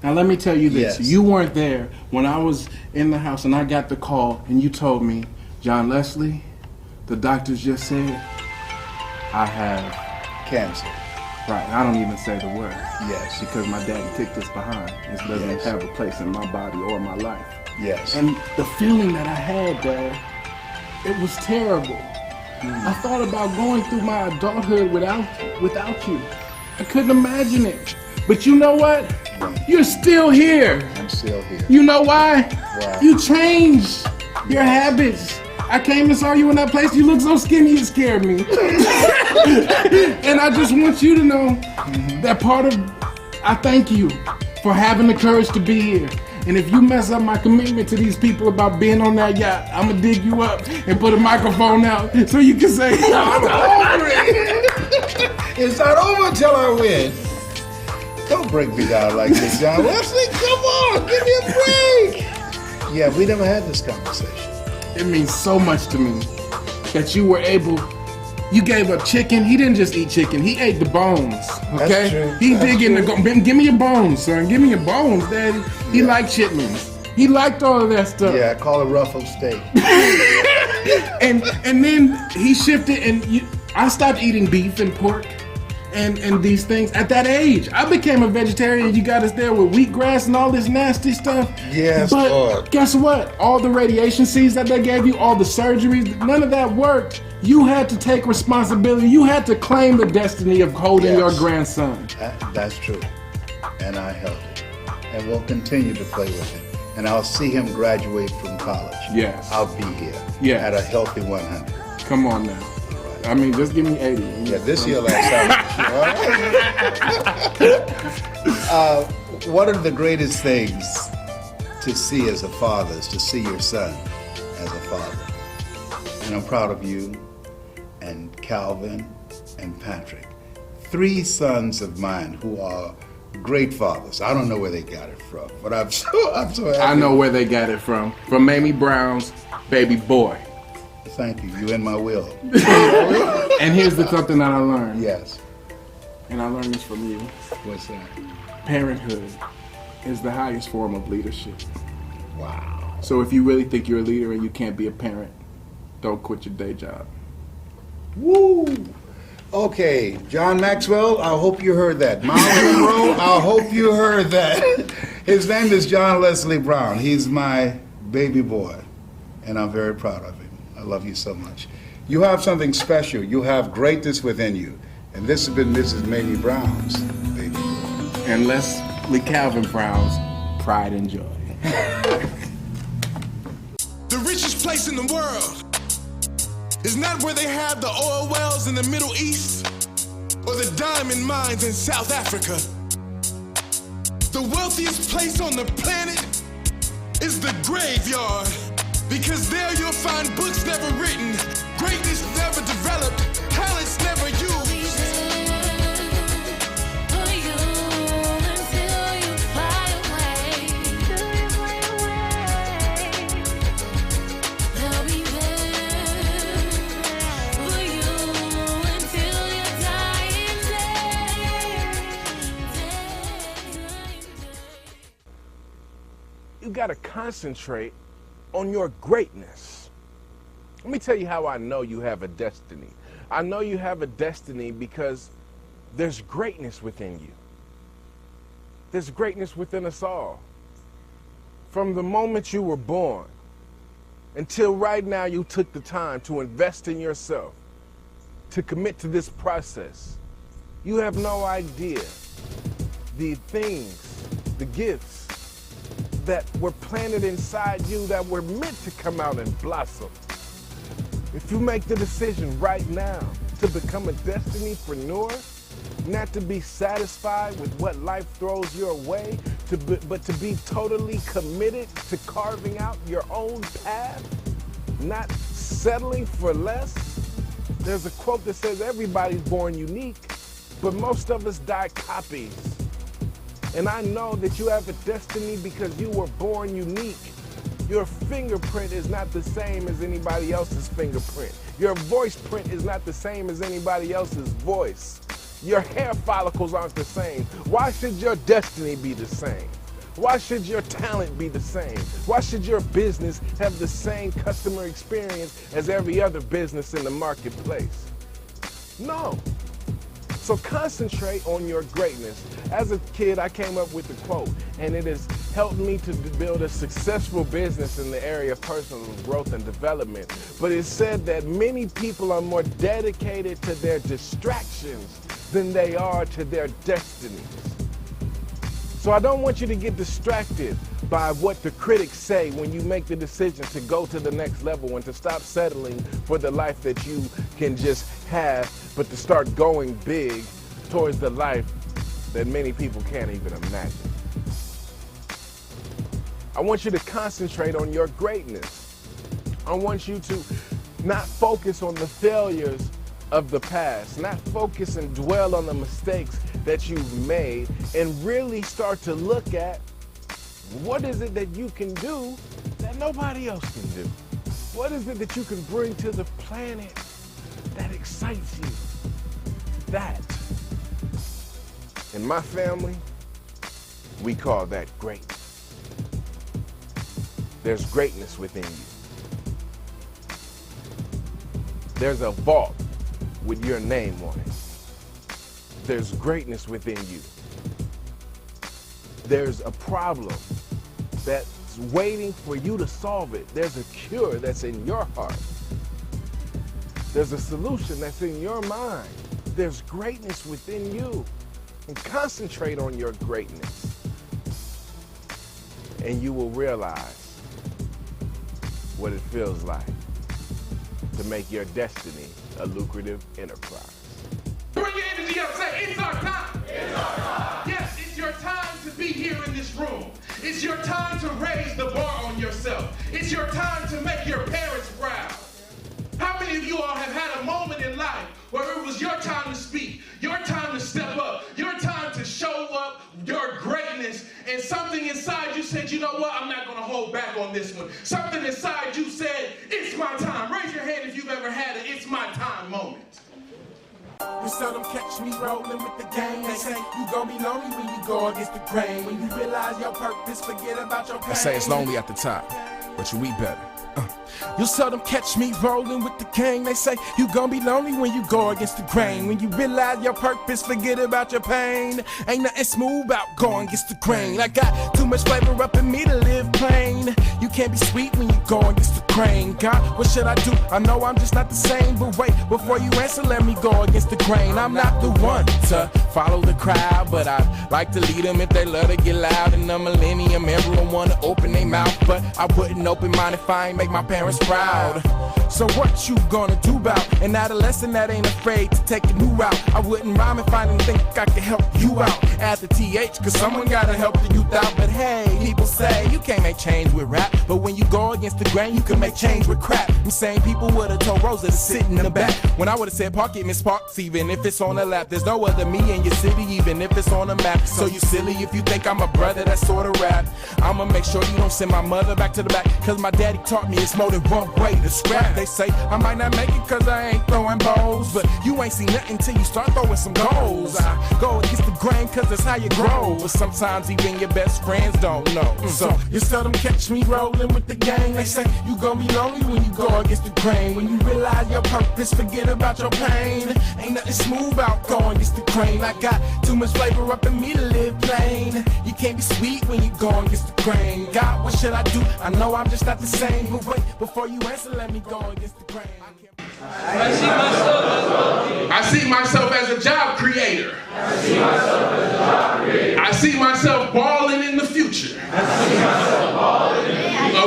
Now let me tell you this. Yes. You weren't there when I was in the house and I got the call and you told me, John Leslie, the doctors just said I have Cancer. right. I don't even say the word. Yes. Because my daddy kicked us behind. This doesn't Yes. have a place in my body or my life. Yes. And the feeling that I had, Dad, it was terrible. I thought about going through my adulthood without you. I couldn't imagine it. But you know what? You're still here. I'm still here. You know why? Why? You changed your habits. I came and saw you in that place. You look so skinny, it scared me. And I just want you to know that I thank you for having the courage to be here. And if you mess up my commitment to these people about being on that yacht, I'm gonna dig you up and put a microphone out so you can say, I'm over it. It's not over until I win. Don't break me down like this, John Wesley. Come on, give me a break. Yeah, we never had this conversation. it means so much to me that you were able. You gave up chicken. He didn't just eat chicken. He ate the bones. Okay. That's true. He That's did get in true. the. Give me your bones, son. Give me your bones, Daddy. He liked chitlins. He liked all of that stuff. Yeah, I call it ruffled steak. And then he shifted, and I stopped eating beef and pork and these things at that age. I became a vegetarian. You got us there with wheatgrass and all this nasty stuff. Yes, but Lord. guess what? All the radiation seeds that they gave you, all the surgeries, none of that worked. You had to take responsibility. You had to claim the destiny of holding Yes. your grandson. That's true. And I held it. And we'll continue to play with it. And I'll see him graduate from college. Yes. I'll be here. Yes. At a healthy 100. Come on now. I mean, just give me 80. Yeah, this year last time. One of the greatest things to see as a father is to see your son as a father. And I'm proud of you and Calvin and Patrick. 3 sons of mine who are great fathers. I don't know where they got it from, but I'm so happy. I know where they got it from Mamie Brown's baby boy. Thank you. You in my will. And here's something that I learned. Yes. And I learned this from you. What's that? Parenthood is the highest form of leadership. Wow. So if you really think you're a leader and you can't be a parent, don't quit your day job. Woo! Okay, John Maxwell, I hope you heard that. Miles Monroe, I hope you heard that. His name is John Leslie Brown. He's my baby boy, and I'm very proud of him. I love you so much. You have something special. You have greatness within you. And this has been Mrs. Mamie Brown's baby boy. And Leslie Calvin Brown's pride and joy. The richest place in the world is not where they have the oil wells in the Middle East or the diamond mines in South Africa. The wealthiest place on the planet is the graveyard, because there you'll find books never written, greatness never developed, talents never used. You gotta concentrate on your greatness. Let me tell you how I know you have a destiny. I know you have a destiny because there's greatness within you. There's greatness within us all. From the moment you were born until right now you took the time to invest in yourself, to commit to this process. You have no idea the things, the gifts that were planted inside you that were meant to come out and blossom. If you make the decision right now to become a destinypreneur, not to be satisfied with what life throws your way, but to be totally committed to carving out your own path, not settling for less. There's a quote that says everybody's born unique, but most of us die copies. And I know that you have a destiny because you were born unique. Your fingerprint is not the same as anybody else's fingerprint. Your voice print is not the same as anybody else's voice. Your hair follicles aren't the same. Why should your destiny be the same? Why should your talent be the same? Why should your business have the same customer experience as every other business in the marketplace? No. So concentrate on your greatness. As a kid, I came up with the quote, and it has helped me to build a successful business in the area of personal growth and development. But it said that many people are more dedicated to their distractions than they are to their destinies. So I don't want you to get distracted by what the critics say when you make the decision to go to the next level and to stop settling for the life that you can just have, but to start going big towards the life that many people can't even imagine. I want you to concentrate on your greatness. I want you to not focus on the failures of the past, not focus and dwell on the mistakes that you've made, and really start to look at what is it that you can do that nobody else can do? What is it that you can bring to the planet that excites you? That, in my family, we call that greatness. There's greatness within you. There's a vault with your name on it. There's greatness within you. There's a problem that's waiting for you to solve it. There's a cure that's in your heart. There's a solution that's in your mind. There's greatness within you. And concentrate on your greatness. And you will realize what it feels like to make your destiny a lucrative enterprise. Bring your energy up, say, it's our time. It's our time. Yes, it's your time to be here in this room. It's your time to raise the bar on yourself. It's your time to make your parents proud. How many of you all have had a moment in life where it was your time to speak, your time to step up, your time to show up your greatness, and something inside you said, you know what, I'm not going to hold back on this one. Something inside you said, it's my time. Raise your hand if you've ever had an it's my time moment. You seldom catch me rolling with the gang. They say you gon' be lonely when you go against the grain. When you realize your purpose, forget about your pain. I say it's lonely at the top, but you eat better. You seldom catch me rolling with the gang. They say you gon' be lonely when you go against the grain. When you realize your purpose, forget about your pain. Ain't nothing smooth about going against the grain. I got too much flavor up in me to live plain. You can't be sweet when you go against the grain. God, what should I do? I know I'm just not the same. But wait, before you answer, let me go against the grain. I'm not the one to follow the crowd, but I like to lead them if they love to get loud. In the millennium, everyone wanna open their mouth, but I wouldn't open mine if I ain't make my parents proud. So what you gonna do about an adolescent that ain't afraid to take a new route? I wouldn't rhyme if I didn't think I could help you out. Add the TH, cause someone gotta help the youth out. But hey, people say you can't make change with rap, but when you go against the grain, you can make change with crap. Them same people would've told Rosa to sit in the back when I would've said park it, Miss Parks, even if it's on the lap. There's no other me in your city, even if it's on the map. So you silly if you think I'm a brother that sorta rap. I'ma make sure you don't send my mother back to the back, cause my daddy taught me it's more than one way to scrap. They say I might not make it cause I ain't throwing balls, but you ain't seen nothing till you start throwing some goals. I go against the grain cause that's how you grow, but sometimes even your best friends don't know. So you seldom catch me rolling with the gang. They say you gon' be lonely when you go against the grain. When you realize your purpose, forget about your pain. Ain't nothing smooth out going against the grain. I got too much flavor up in me to live plain. You can't be sweet when you go against the grain. God, what should I do? I know I'm just not the same, but wait, before you answer, let me go against the grain. I see myself as a job creator. I see myself balling in the future.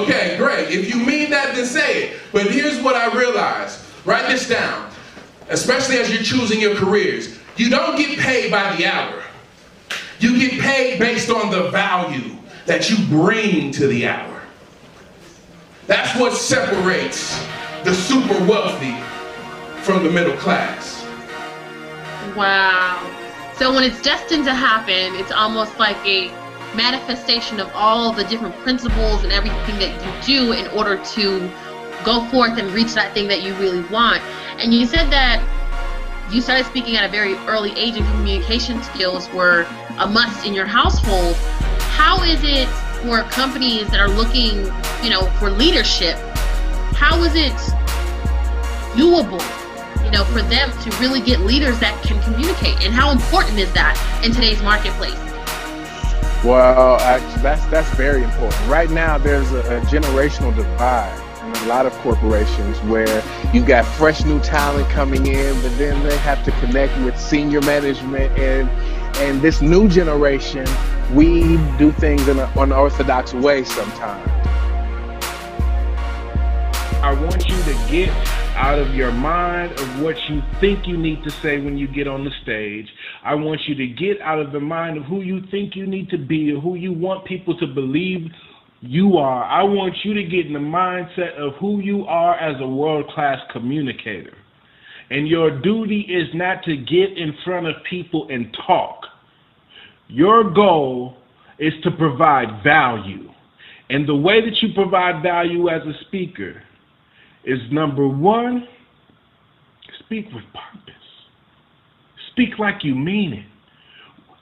Okay, great. If you mean that, then say it. But here's what I realized. Write this down. Especially as you're choosing your careers. You don't get paid by the hour. You get paid based on the value that you bring to the hour. That's what separates the super wealthy from the middle class. Wow. So when it's destined to happen, it's almost like a manifestation of all the different principles and everything that you do in order to go forth and reach that thing that you really want. And you said that you started speaking at a very early age and communication skills were a must in your household. how is it for companies that are looking, for leadership, how is it doable, for them to really get leaders that can communicate? And how important is that in today's marketplace? Well, that's very important. Right now, there's a generational divide in a lot of corporations where you got fresh new talent coming in, but then they have to connect with senior management and this new generation. We do things in an unorthodox way sometimes. I want you to get out of your mind of what you think you need to say when you get on the stage. I want you to get out of the mind of who you think you need to be or who you want people to believe you are. I want you to get in the mindset of who you are as a world-class communicator. And your duty is not to get in front of people and talk. Your goal is to provide value. And the way that you provide value as a speaker is, number one, speak with purpose. Speak like you mean it.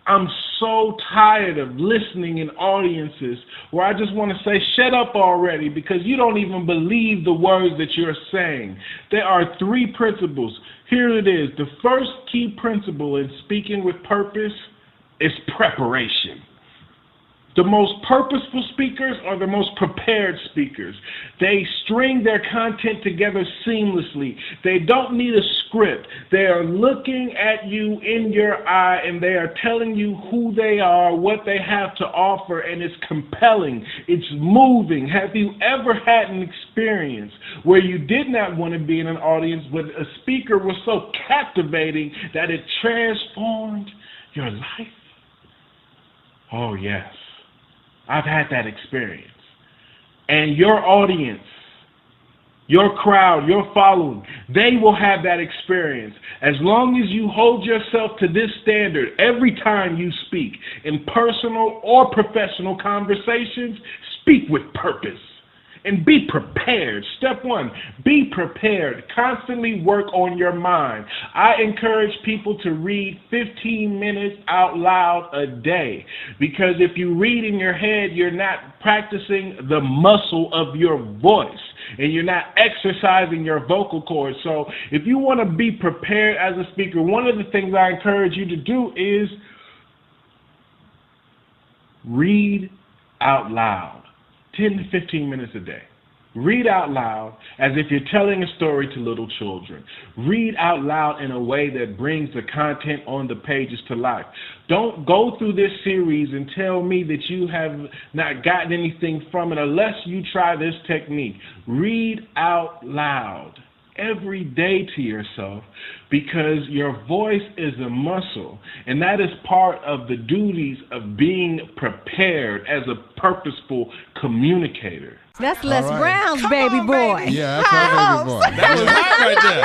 I'm so tired of listening in audiences where I just want to say, shut up already, because you don't even believe the words that you're saying. There are 3 principles. Here it is. The first key principle in speaking with purpose is preparation. The most purposeful speakers are the most prepared speakers. They string their content together seamlessly. They don't need a script. They are looking at you in your eye and they are telling you who they are, what they have to offer, and it's compelling. It's moving. Have you ever had an experience where you did not want to be in an audience, but a speaker was so captivating that it transformed your life? Oh, yes. I've had that experience. And your audience, your crowd, your following, they will have that experience. As long as you hold yourself to this standard every time you speak in personal or professional conversations, speak with purpose. And be prepared. Step 1, be prepared. Constantly work on your mind. I encourage people to read 15 minutes out loud a day, because if you read in your head, you're not practicing the muscle of your voice and you're not exercising your vocal cords. So if you want to be prepared as a speaker, one of the things I encourage you to do is read out loud. 10 to 15 minutes a day. Read out loud as if you're telling a story to little children. Read out loud in a way that brings the content on the pages to life. Don't go through this series and tell me that you have not gotten anything from it unless you try this technique. Read out loud every day to yourself, because your voice is a muscle, and that is part of the duties of being prepared as a purposeful communicator. That's Les Brown's baby boy. Yeah, that's my baby boy. That was hot right there.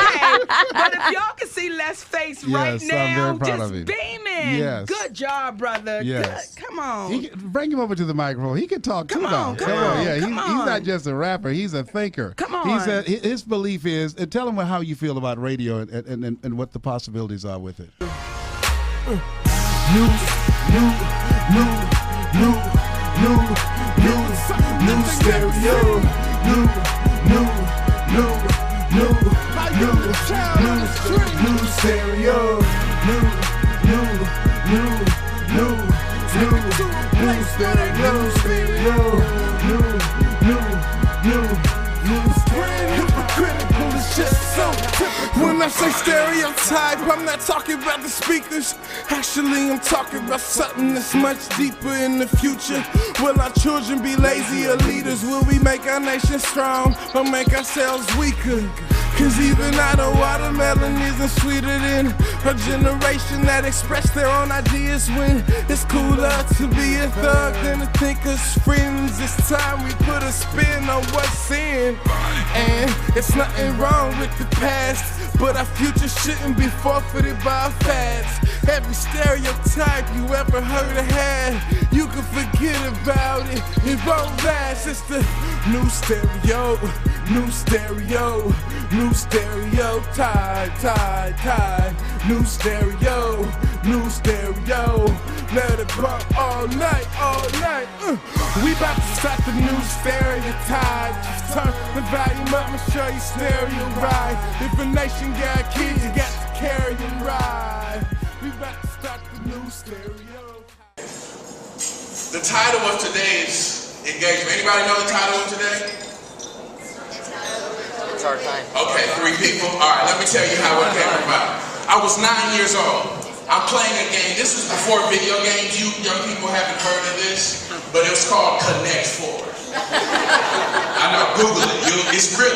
But if y'all can see Les' face right now, I'm very proud just of him. beaming. Yes. Good job, brother. Yes. Good. Come on. Bring him over to the microphone. He can talk too. Come on. Yeah, Come on. He's not just a rapper. He's a thinker. Come on. His belief is, and tell him how you feel about radio and what the possibilities are with it. New stereo, new stereo, new hypocritical is just so typical. When I say stereotype, I'm not talking about the speakers. Actually, I'm talking about something that's much deeper in the future. Will our children be lazy or leaders? Will we make our nation strong or make ourselves weaker? Cause even I know watermelon isn't sweeter than a generation that express their own ideas when it's cooler to be a thug than to think us friends. It's time we put a spin on what's in. And it's nothing wrong with the past, but our future shouldn't be forfeited by our fads. Every stereotype you ever heard or had, you can forget about it. It won't last. It's the new stereo, new stereo, new stereo, tide, new stereo, new stereo, let it bump all night, all night. We about to start the new stereotype. Turn the volume up and show you stereo right. If a nation got kids, you got to carry them right. We about to start the new stereotype. The title of today's engagement. Anybody know the title of today? It's our time. Okay, 3 people. All right, let me tell you how it came about. I was 9 years old. I'm playing a game. This was before video games. You young people haven't heard of this, but it was called Connect 4. I know, Google it. It's real,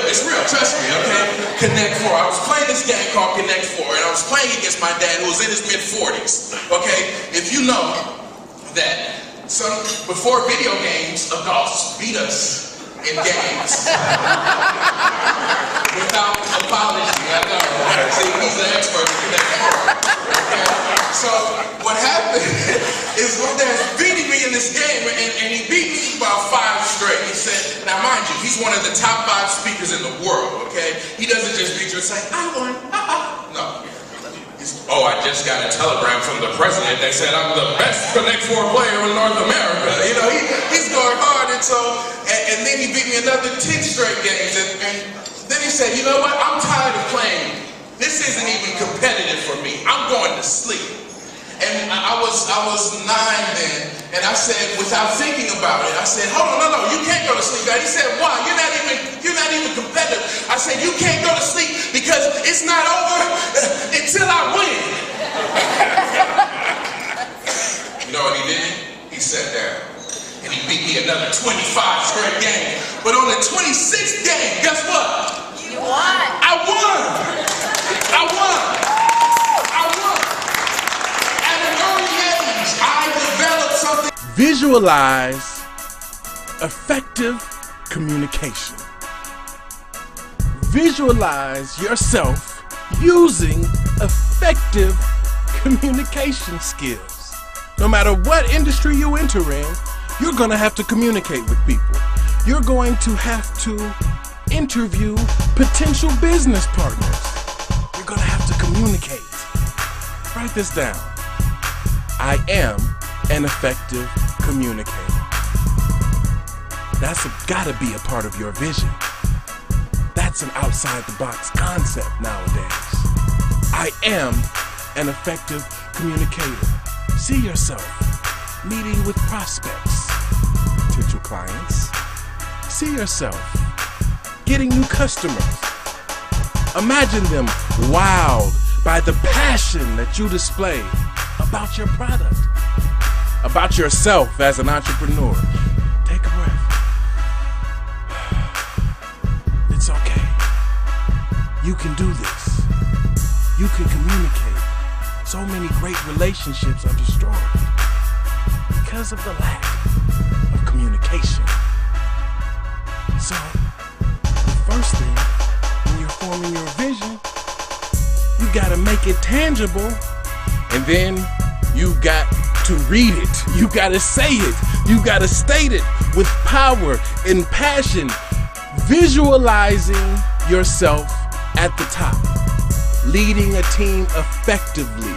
trust me, okay? Connect 4. I was playing this game called Connect 4, and I was playing against my dad who was in his mid-40s, okay? If you know that before video games, adults beat us in games without apology. I know. See, he's an expert in Connect 4. Okay? So what happened is my dad's beating me in this game, and he beat me about 5 straight. He said, now mind you, he's one of the top 5 speakers in the world, okay? He doesn't just beat you and say, I won, no. I just got a telegram from the president. They said I'm the best Connect 4 player in North America. You know, he's going hard, and then he beat me another 10 straight games, and then he said, you know what, I'm tired of playing. This isn't even competitive for me. I'm going to sleep. And I was 9 then, and I said, without thinking about it, I said, hold on, no, you can't go to sleep, Dad. He said, why? You're not even competitive. I said, you can't go to sleep because it's not over until I win. You know what he did? He sat down, and he beat me another 25 straight games. But on the 26th game, guess what? You won. I won. I won. At an early age, I developed something. Visualize effective communication. Visualize yourself using effective communication skills. No matter what industry you enter in, you're going to have to communicate with people. You're going to have to interview potential business partners. You're going to have to communicate. Write this down. I am an effective communicator. That's gotta be a part of your vision. That's an outside the box concept nowadays. I am an effective communicator. See yourself meeting with prospects, potential clients. See yourself getting new customers. Imagine them wowed by the passion that you display about your product, about yourself as an entrepreneur. Take a breath. It's okay. You can do this. You can communicate. So many great relationships are destroyed because of the lack of communication. So, the first thing, when you're forming your vision, you gotta make it tangible, and then you got to read it. You gotta say it. You gotta state it with power and passion. Visualizing yourself at the top, leading a team effectively,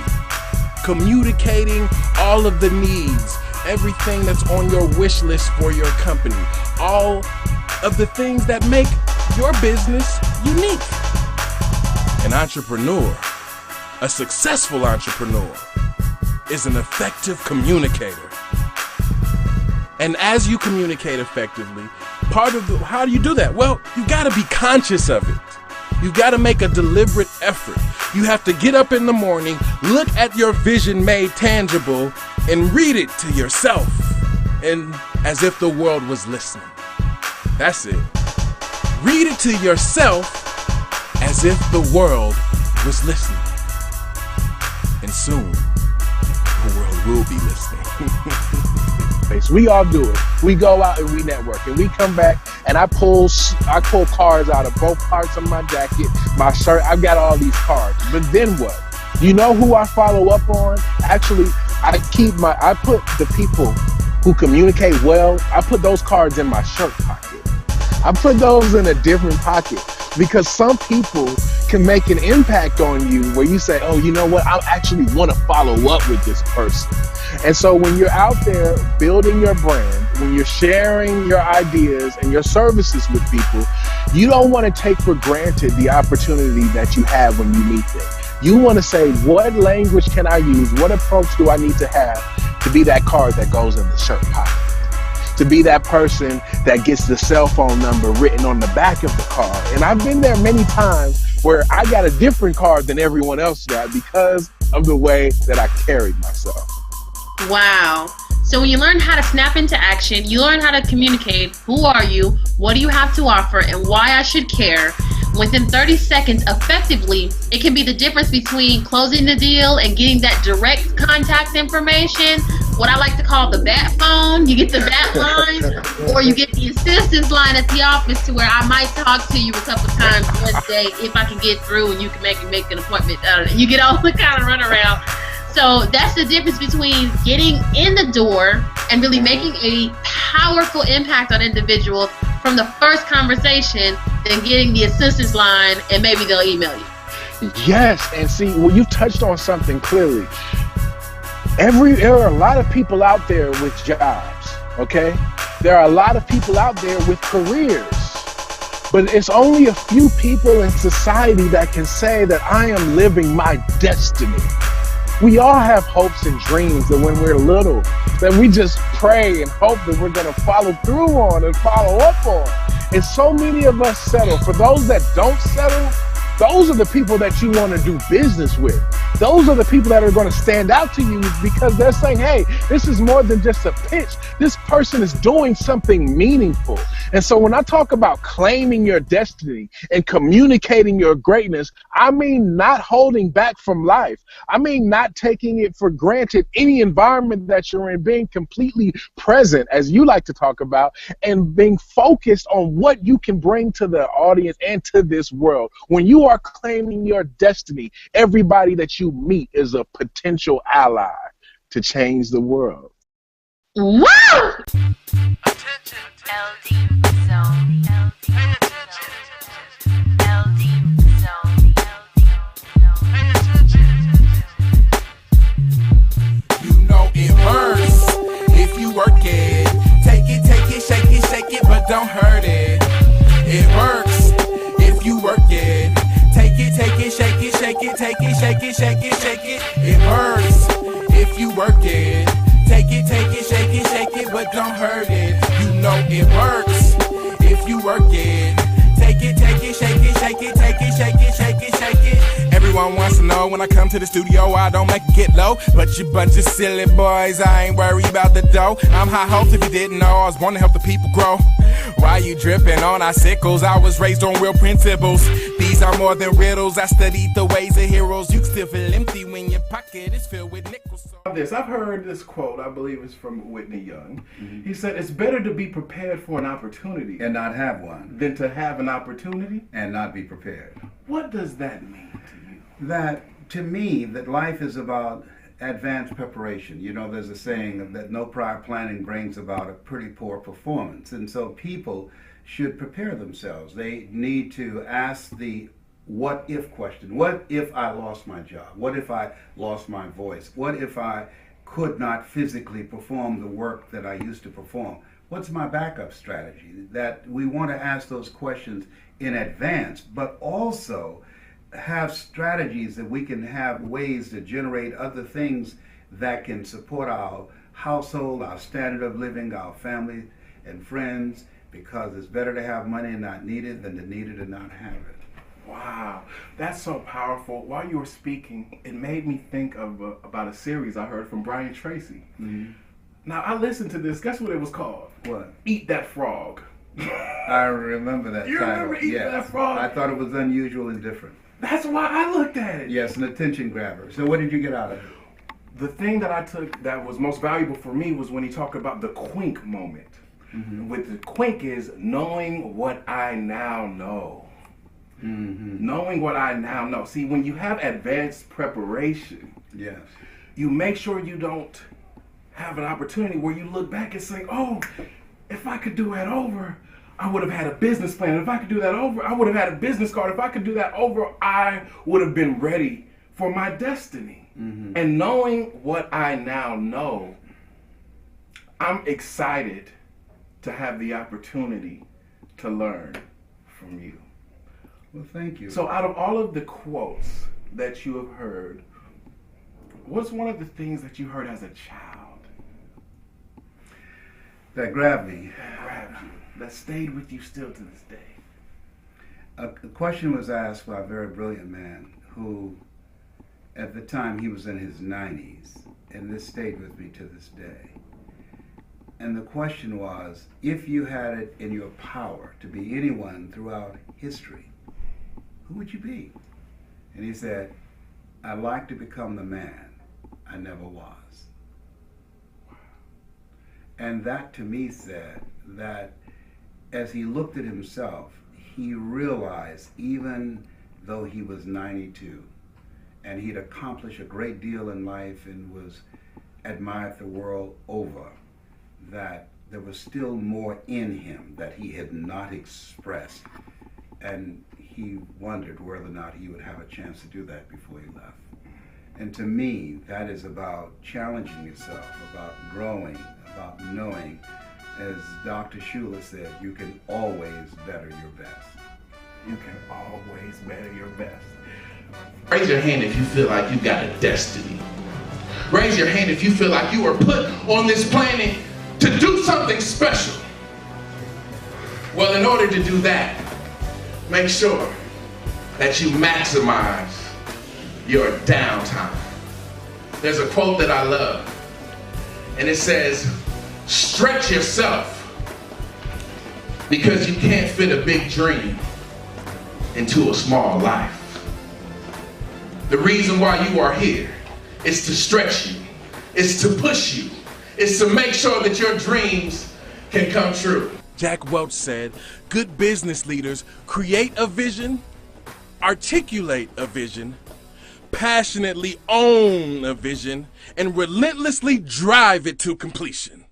communicating all of the needs, everything that's on your wish list for your company, all of the things that make your business unique. An entrepreneur, a successful entrepreneur, is an effective communicator. And as you communicate effectively, how do you do that? Well, you gotta be conscious of it. You gotta make a deliberate effort. You have to get up in the morning, look at your vision made tangible, and read it to yourself, and as if the world was listening. That's it. Read it to yourself as if the world was listening. And soon, the world will be listening. We all do it. We go out and we network, and we come back, and I pull cards out of both parts of my jacket, my shirt. I've got all these cards. But then what? You know who I follow up on? Actually, I put the people who communicate well, I put those cards in my shirt pocket. I put those in a different pocket because some people can make an impact on you where you say, oh, you know what, I actually want to follow up with this person. And so when you're out there building your brand, when you're sharing your ideas and your services with people, you don't want to take for granted the opportunity that you have when you meet them. You want to say, what language can I use? What approach do I need to have to be that card that goes in the shirt pocket? To be that person that gets the cell phone number written on the back of the card. And I've been there many times where I got a different card than everyone else got because of the way that I carried myself. Wow. So when you learn how to snap into action, you learn how to communicate who are you, what do you have to offer, and why I should care. Within 30 seconds, effectively, it can be the difference between closing the deal and getting that direct contact information, what I like to call the bat phone. You get the bat line, or you get the assistance line at the office to where I might talk to you a couple times one day if I can get through and you can make an appointment. You get all the kind of runaround. So that's the difference between getting in the door and really making a powerful impact on individuals from the first conversation than getting the assistance line and maybe they'll email you. Yes, and see, well, you touched on something clearly. There are a lot of people out there with jobs, okay? There are a lot of people out there with careers, but it's only a few people in society that can say that I am living my destiny. We all have hopes and dreams that when we're little, that we just pray and hope that we're gonna follow through on and follow up on. And so many of us settle. For those that don't settle, those are the people that you want to do business with. Those are the people that are going to stand out to you because they're saying, hey, this is more than just a pitch. This person is doing something meaningful. And so when I talk about claiming your destiny and communicating your greatness, I mean not holding back from life. I mean not taking it for granted, any environment that you're in, being completely present, as you like to talk about, and being focused on what you can bring to the audience and to this world. When you are claiming your destiny, everybody that you meet is a potential ally to change the world. Woo! Attention. LD zone. Pay attention. LD zone. Pay attention. You know it hurts if you work it. Take it, shake it, but don't hurt it. It works if you work it. Take it, shake it, take it, shake it. It hurts if you work it. Take it, shake it, but don't hurt it. You know it works if you work it. Take it, shake it. Everyone wants to know when I come to the studio, I don't make it get low. But you bunch of silly boys, I ain't worried about the dough. I'm high hopes if you didn't know, I was born to help the people grow. Why you dripping on icicles? I was raised on real principles. These are more than riddles, I studied the ways of heroes. You can still feel empty when your pocket is filled with nickels. I've heard this quote, I believe it's from Whitney Young. Mm-hmm. He said, it's better to be prepared for an opportunity and not have one than to have an opportunity and not be prepared. What does that mean to you? That, to me, that life is about advanced preparation. You know, there's a saying that no prior planning brings about a pretty poor performance. And so people should prepare themselves. They need to ask the what if question. What if I lost my job? What if I lost my voice? What if I could not physically perform the work that I used to perform? What's my backup strategy? That we want to ask those questions in advance, but also have strategies that we can have ways to generate other things that can support our household, our standard of living, our family and friends, because it's better to have money and not need it than to need it and not have it. Wow, that's so powerful. While you were speaking, it made me think of about a series I heard from Brian Tracy. Mm-hmm. Now, I listened to this. Guess what it was called? What? Eat That Frog. I remember that you title. Remember Eat That Frog? I thought it was unusual and different. That's why I looked at it. Yes, an attention grabber. So what did you get out of it? The thing that I took that was most valuable for me was when he talked about the quink moment. Mm-hmm. With the quink is knowing what I now know. Mm-hmm. Knowing what I now know. See, when you have advanced preparation, yes, you make sure you don't have an opportunity where you look back and say, oh, if I could do it over, I would have had a business plan. If I could do that over, I would have had a business card. If I could do that over, I would have been ready for my destiny. Mm-hmm. And knowing what I now know, I'm excited to have the opportunity to learn from you. Well, thank you. So out of all of the quotes that you have heard, what's one of the things that you heard as a child? That grabbed me. That grabbed you, that stayed with you still to this day. A question was asked by a very brilliant man who, at the time, he was in his 90s, and this stayed with me to this day. And the question was, if you had it in your power to be anyone throughout history, who would you be? And he said, I'd like to become the man I never was. And that to me said that as he looked at himself, he realized even though he was 92 and he'd accomplished a great deal in life and was admired the world over, that there was still more in him that he had not expressed. And he wondered whether or not he would have a chance to do that before he left. And to me, that is about challenging yourself, about growing, about knowing, as Dr. Shula said, you can always better your best. You can always better your best. Raise your hand if you feel like you got a destiny. Raise your hand if you feel like you were put on this planet to do something special. Well, in order to do that, make sure that you maximize your downtime. There's a quote that I love, and it says, stretch yourself because you can't fit a big dream into a small life. The reason why you are here is to stretch you, is to push you, is to make sure that your dreams can come true. Jack Welch said, good business leaders create a vision, articulate a vision, passionately own a vision, and relentlessly drive it to completion.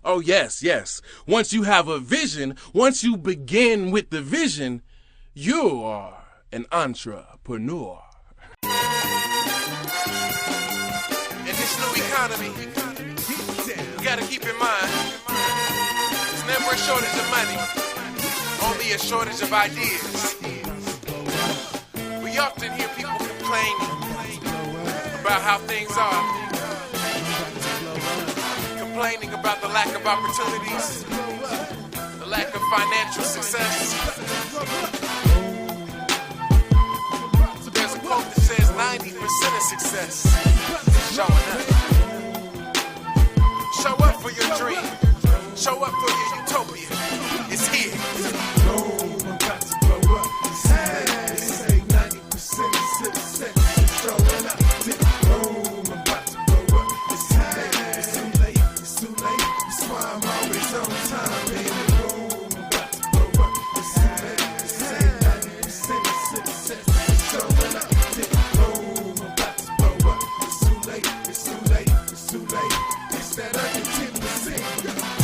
Oh yes, yes. Once you have a vision, once you begin with the vision, you are an entrepreneur. In this new economy, you gotta keep in mind, there's never a shortage of money, only a shortage of ideas. We often hear people complaining about how things are, complaining about the lack of opportunities, the lack of financial success. There's a quote that says 90% of success is showing up. Show up for your dream. Show up for your utopia. It's here. I'm about to blow up. Say 90% success is showing up. I'm about to blow up. It's too late. It's too late. That's why I'm always on time, baby. I'm about to blow up. It's too late. Say 90% success is showing up. I'm about to blow up. It's too late. It's too late. It's too late. It's that other 10%.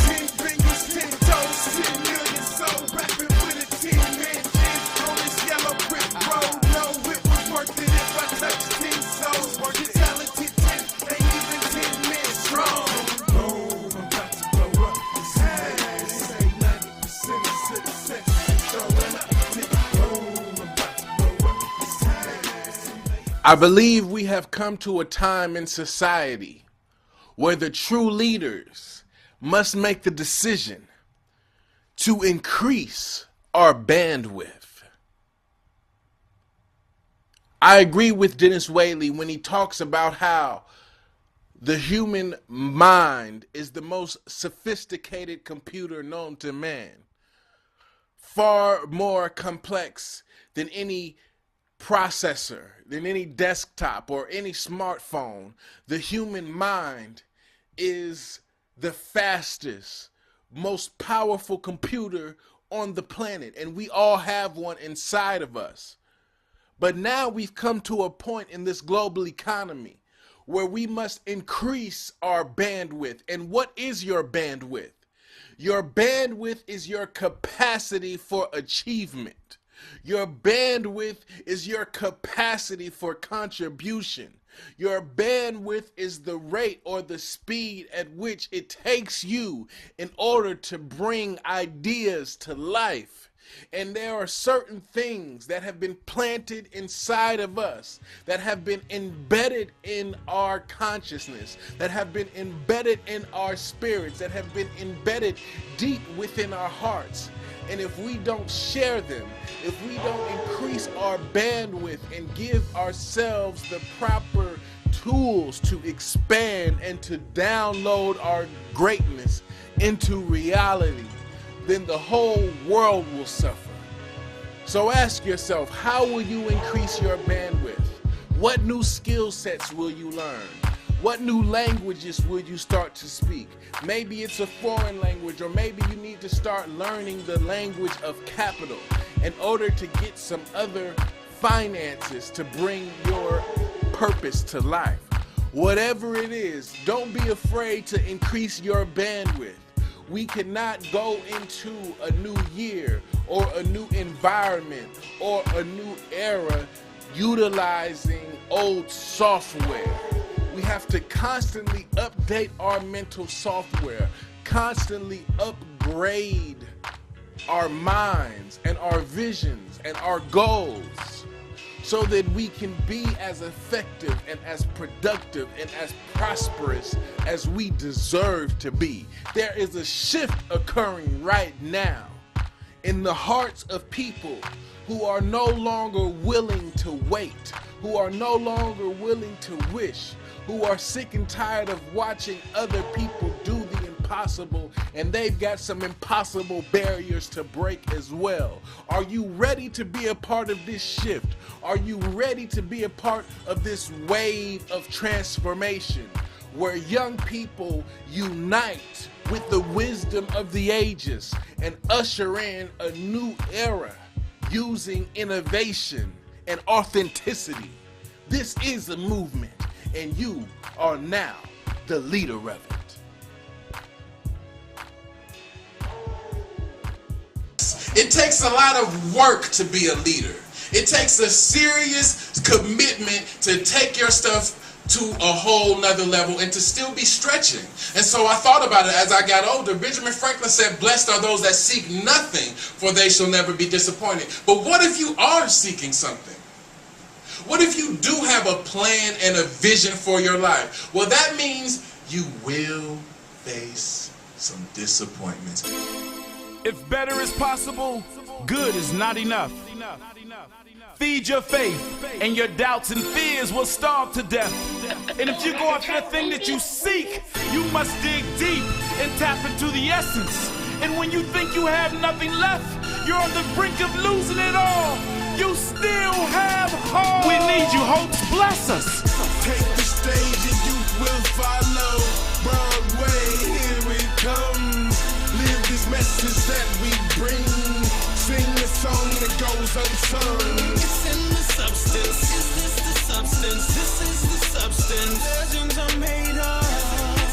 10 fingers, 10 toes, 10 million sold, rapping with a 10-man jig on this yellow brick road. No, it was worth it if I touched 10 souls. You're talented 10, ain't even 10 men strong. Boom, I'm about to blow up. Say 90% of success, showing up. Boom, I'm about to blow up. I believe we have come to a time in society where the true leaders must make the decision to increase our bandwidth. I agree with Dennis Whaley when he talks about how the human mind is the most sophisticated computer known to man, far more complex than any processor, than any desktop or any smartphone. The human mind is the fastest, most powerful computer on the planet, and we all have one inside of us. But now we've come to a point in this global economy where we must increase our bandwidth. And what is your bandwidth? Your bandwidth is your capacity for achievement. Your bandwidth is your capacity for contribution. Your bandwidth is the rate or the speed at which it takes you in order to bring ideas to life. And there are certain things that have been planted inside of us, that have been embedded in our consciousness, that have been embedded in our spirits, that have been embedded deep within our hearts. And if we don't share them, if we don't increase our bandwidth and give ourselves the proper tools to expand and to download our greatness into reality, then the whole world will suffer. So ask yourself, how will you increase your bandwidth? What new skill sets will you learn? What new languages will you start to speak? Maybe it's a foreign language, or maybe you need to start learning the language of capital in order to get some other finances to bring your purpose to life. Whatever it is, don't be afraid to increase your bandwidth. We cannot go into a new year or a new environment or a new era utilizing old software. We have to constantly update our mental software, constantly upgrade our minds and our visions and our goals so that we can be as effective and as productive and as prosperous as we deserve to be. There is a shift occurring right now in the hearts of people who are no longer willing to wait, who are no longer willing to wish, who are sick and tired of watching other people do the impossible, and they've got some impossible barriers to break as well. Are you ready to be a part of this shift? Are you ready to be a part of this wave of transformation where young people unite with the wisdom of the ages and usher in a new era using innovation and authenticity? This is a movement, and you are now the leader of it. It takes a lot of work to be a leader. It takes a serious commitment to take your stuff to a whole nother level and to still be stretching. And so I thought about it as I got older. Benjamin Franklin said, "Blessed are those that seek nothing, for they shall never be disappointed." But what if you are seeking something? What if you do have a plan and a vision for your life? Well, that means you will face some disappointments. If better is possible, good is not enough. Feed your faith, and your doubts and fears will starve to death. And if you go after the thing that you seek, you must dig deep and tap into the essence. And when you think you have nothing left, you're on the brink of losing it all. You still have hope. We need you, hopes. Bless us. Take the stage and you will follow. Broadway, here it comes. Live this message that we bring. Sing the song that goes unsung. It's in the substance. Is this the substance? This is the substance. Legends are made of.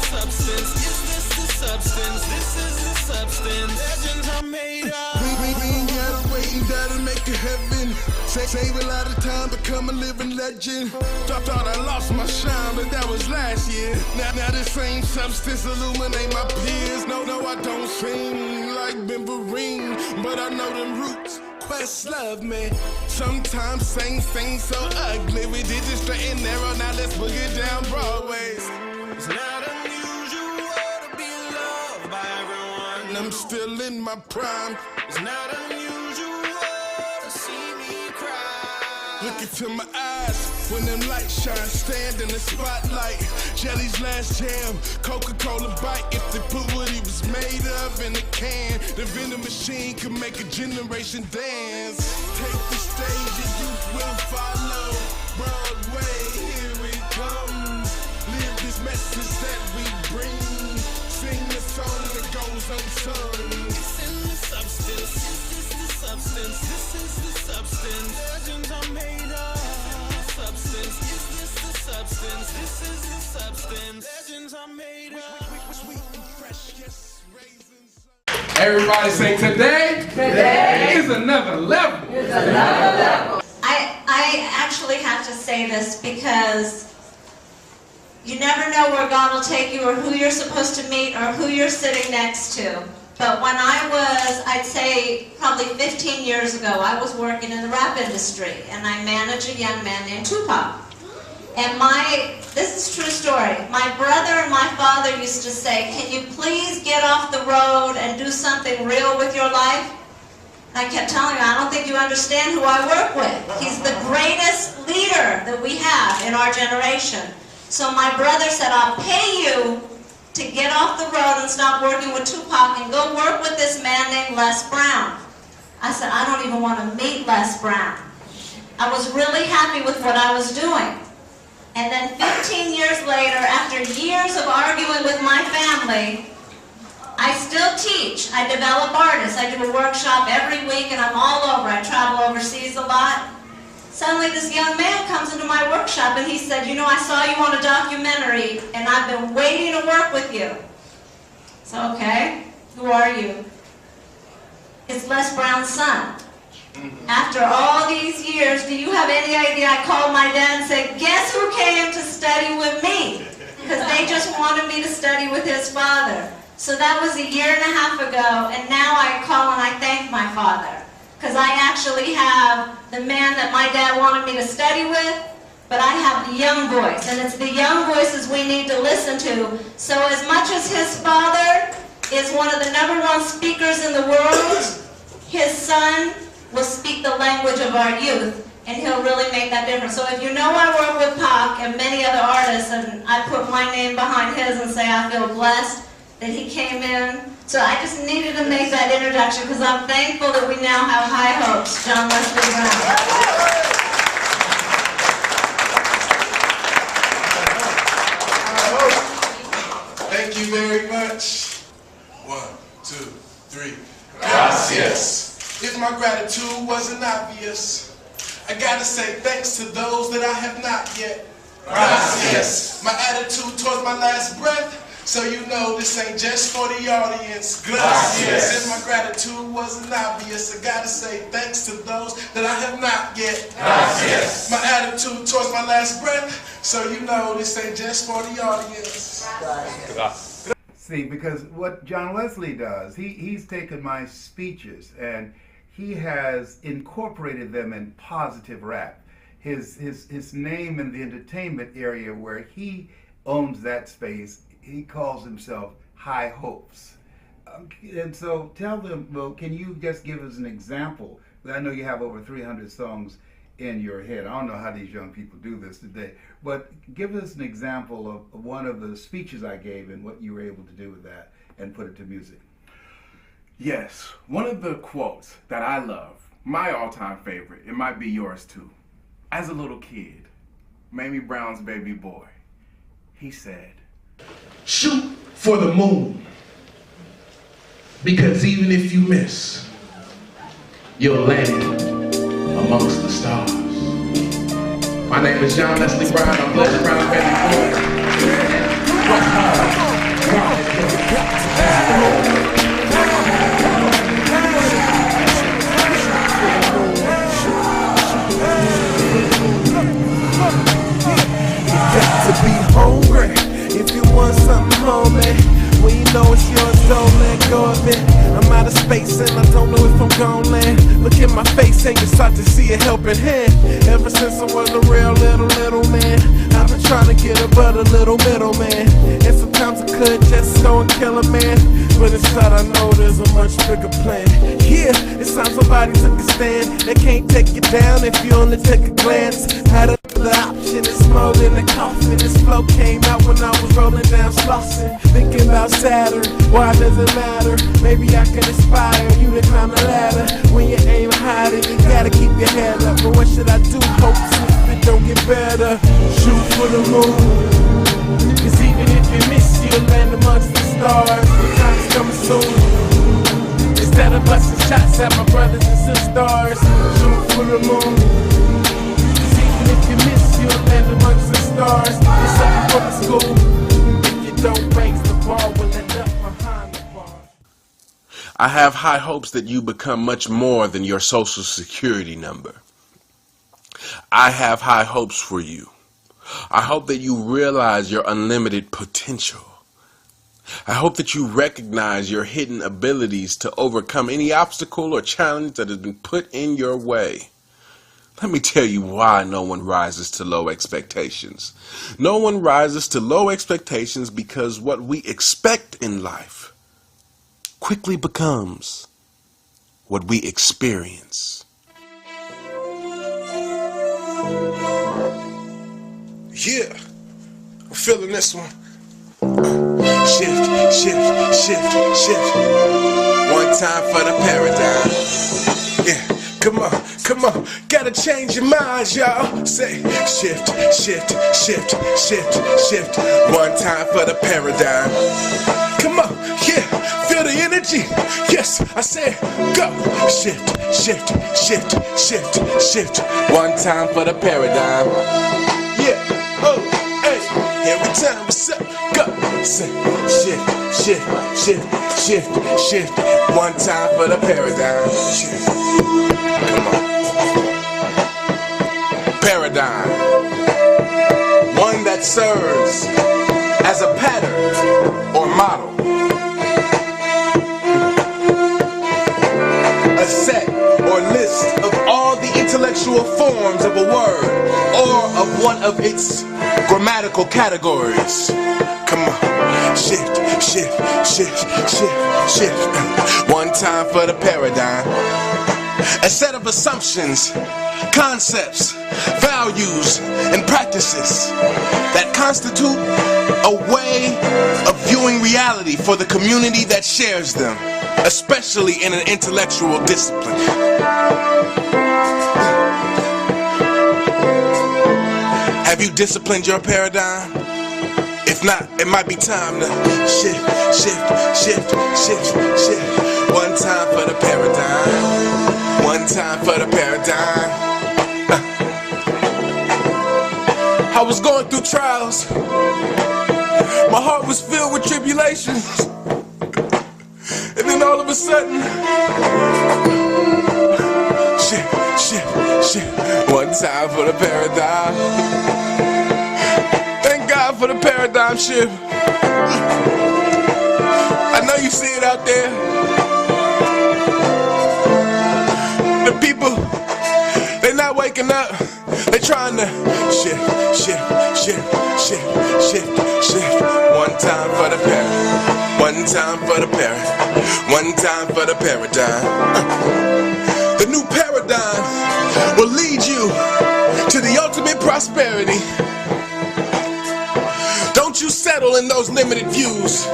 Substance. Is this the substance? This is the substance. Legends are made of. We ain't gotta wait and die to make a heaven. Save a lot of time, become a living legend. Thought I lost my shine, but that was last year. Now the same substance illuminate my peers. No, I don't sing like Bimberine, but I know them roots. Quest love me. Sometimes things so ugly. We did this straight and narrow, now let's book it down Broadway. It's not unusual to be loved by everyone. I'm still in my prime. It's not unusual to see me cry. Look into my eyes when them lights shine. Stand in the spotlight. Jelly's last jam, Coca-Cola bite. If they put what he was made of in a can, the vending machine could make a generation dance. Take the stage and you will follow. Broadway, here it comes. Live this message that we bring. Sing the song that goes unsung. It's in the substance. Is this the substance? This is the substance. Legends are made of. Substance. Is this the substance? This is the substance. Legends are made of. Sweet and fresh, yes. Everybody say today. Today is another level. It's another level. I actually have to say this because you never know where God will take you or who you're supposed to meet or who you're sitting next to. But when I was, I'd say probably 15 years ago, I was working in the rap industry and I managed a young man named Tupac. And this is a true story, my brother and my father used to say, can you please get off the road and do something real with your life? I kept telling him, I don't think you understand who I work with. He's the greatest leader that we have in our generation. So my brother said, I'll pay you to get off the road and stop working with Tupac and go work with this man named Les Brown. I said, I don't even want to meet Les Brown. I was really happy with what I was doing. And then 15 years later, after years of arguing with my family, I still teach. I develop artists. I do a workshop every week and I'm all over. I travel overseas a lot. Suddenly this young man comes into my workshop and he said, you know, I saw you on a documentary and I've been waiting to work with you. So, okay, who are you? It's Les Brown's son. After all these years, do you have any idea? I called my dad and said, guess who came to study with me? Because they just wanted me to study with his father. So that was a year and a half ago, and now I call and I thank my father. Because I actually have the man that my dad wanted me to study with, but I have the young voice, and it's the young voices we need to listen to. So as much as his father is one of the #1 speakers in the world, his son will speak the language of our youth, and he'll really make that difference. So if you know I work with Pac and many other artists, and I put my name behind his and say I feel blessed that he came in. So I just needed to make that introduction because I'm thankful that we now have high hopes. John Wesley Brown. Thank you very much. 1, 2, 3. Gracias. If my gratitude wasn't obvious, I gotta say thanks to those that I have not yet. Gracias. My attitude towards my last breath, so you know this ain't just for the audience. Gracias. If my gratitude wasn't obvious, I gotta say thanks to those that I have not yet. Gracias. My attitude towards my last breath, so you know this ain't just for the audience. Gracias. See, because what John Wesley does, he's taken my speeches and he has incorporated them in positive rap. His name in the entertainment area where he owns that space, he calls himself High Hopes. And so tell them, well, can you just give us an example? I know you have over 300 songs in your head. I don't know how these young people do this today, but give us an example of one of the speeches I gave and what you were able to do with that and put it to music. Yes, one of the quotes that I love, my all-time favorite, it might be yours too. As a little kid, Mamie Brown's baby boy, he said, shoot for the moon, because even if you miss, you'll land amongst the stars. My name is John Wesley Brown. I'm Les Brown's baby boy. To be hungry, if you want something, homie, well, you know it's yours, don't let go of it. I'm out of space and I don't know if I'm gon' land. Look at my face and you start to see a helping hand. Ever since I was a real little man, I've been trying to get above the little middleman. And sometimes I could just go and kill a man, but inside I know there's a much bigger plan. Yeah, it's time somebody took a stand. They can't take you down if you only take a glance. Had another option, it's more than a coffin. This flow came out when I was rolling down Slauson. Thinking about Saturn, why does it matter? Maybe I can inspire you to climb the ladder. When you aim high, then you gotta keep your head up. But what should I do? Hope if it don't get better. Shoot for the moon, cause even if you miss, you'll land amongst the stars. The time's coming soon. Instead of busting shots at my brothers and sisters, shoot for the moon. Cause even if you miss, you'll land amongst the stars. It's something for the school. If you don't raise the bar, we'll end up behind the bar. I have high hopes that you become much more than your social security number. I have high hopes for you. I hope that you realize your unlimited potential. I hope that you recognize your hidden abilities to overcome any obstacle or challenge that has been put in your way. Let me tell you why no one rises to low expectations. No one rises to low expectations because what we expect in life quickly becomes what we experience. Yeah, I'm feeling this one. Shift, shift, shift, shift. One time for the paradigm. Yeah, come on, come on. Gotta change your minds, y'all. Say shift, shift, shift, shift, shift. One time for the paradigm. Come on, yeah, feel the energy. Yes, I said go. Shift, shift, shift, shift, shift. One time for the paradigm. Yeah, oh, hey, every time what's up, go. Say shift, shift, shift, shift, shift. One time for the paradigm. Shift. Come on. Paradigm. One that serves as a pattern or model. A set or list of all the intellectual forms of a word or of one of its grammatical categories. Come on. Shift, shift, shift, shift, shift. One time for the paradigm. A set of assumptions, concepts, values, and practices that constitute a way of viewing reality for the community that shares them, especially in an intellectual discipline. Have you disciplined your paradigm? If not, it might be time to shift, shift, shift, shift, shift. One time for the paradigm. One time for the paradigm. I was going through trials. My heart was filled with tribulations. And then all of a sudden, shift, shift, shift. One time for the paradigm. Thank God for the paradigm shift. I know you see it out there. The people, they're not waking up. They're trying to shift, shift, shift, shift, shift, shift. One time for the paradigm. One time for the paradigm. One time for the paradigm. The new paradigm will lead you to the ultimate prosperity. Don't you settle in those limited views.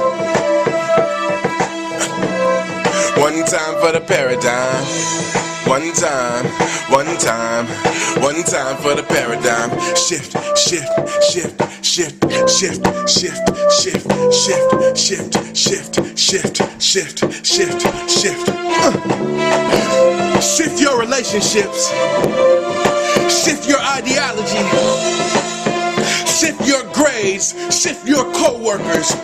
One time for the paradigm. One time, one time, one time for the paradigm. Shift, shift, shift, shift, shift, shift, shift, shift, shift, shift, shift, shift, shift, shift. Shift your relationships. Shift your ideology. Shift your grades. Shift your co-workers.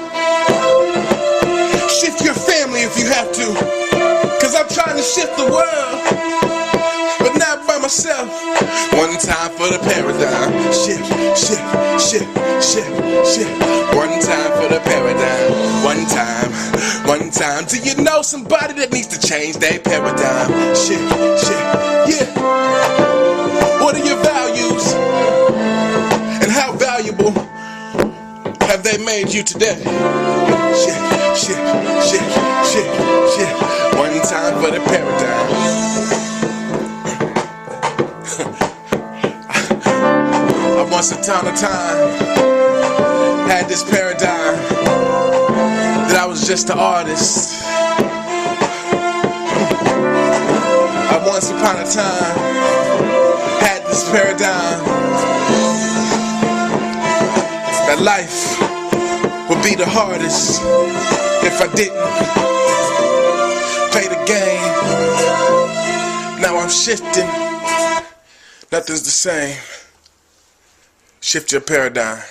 Shift your family if you have to. Cause I'm trying to shift the world, but not by myself. One time for the paradigm. Shift, shift, shift, shift, shift. One time for the paradigm. One time, one time. Do you know somebody that needs to change their paradigm? Shift, shift, yeah. What are your values? And how valuable have they made you today? Shift, shift, shift, shift, shift. One time for the paradigm. I once upon a time had this paradigm that I was just an artist. I once upon a time had this paradigm that life would be the hardest if I didn't play the game. Now I'm shifting. Nothing's the same. Shift your paradigm.